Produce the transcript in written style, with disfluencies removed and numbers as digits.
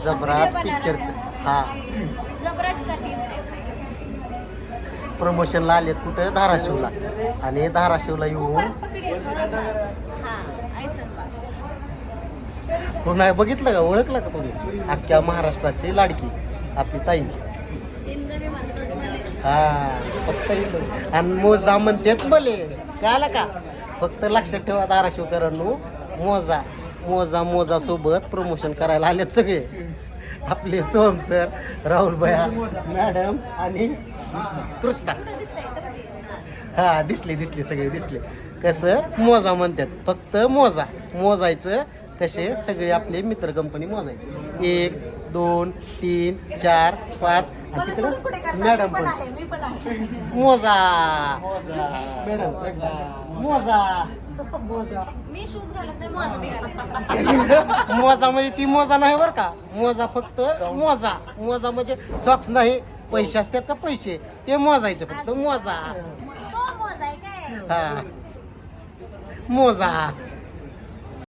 जबराट पिक्चरचं. हा जबराट कटी प्रमोशनला आलेत कुठं धाराशिवला आणि धाराशिवला येऊन पुन्हा बघितलं का ओळखलं का तुम्ही अख्ख्या महाराष्ट्राची लाडकी आपली ताई. हा फक्त हिंदू आणि मोजा म्हणतेत मले कळालं का. फक्त लक्षात ठेवा धाराशिवकरांनो मोजा मोजा मोजा सोबत प्रमोशन करायला आलेत सगळे आपले सोहम सर राहुल भैया मॅडम आणि कृष्णा. हा दिसले दिसले सगळे दिसले. कसं मोजा म्हणतात फक्त मोजा मोजायचं कसे सगळे आपले मित्र कंपनी मोजायचे 1 2 3 4 5 आणि तिकडं मॅडम पण मोजा मॅडम मोजा मी शूज घालत नाही माझं बी घालत मोजा म्हणजे ती मोजा नाही बरं का. मोजा फक्त मोजा मोजा म्हणजे सॉक्स नाही पैसे असतात का पैसे ते मोजायचे फक्त मोजा. तो मोज आहे काय हा मोजा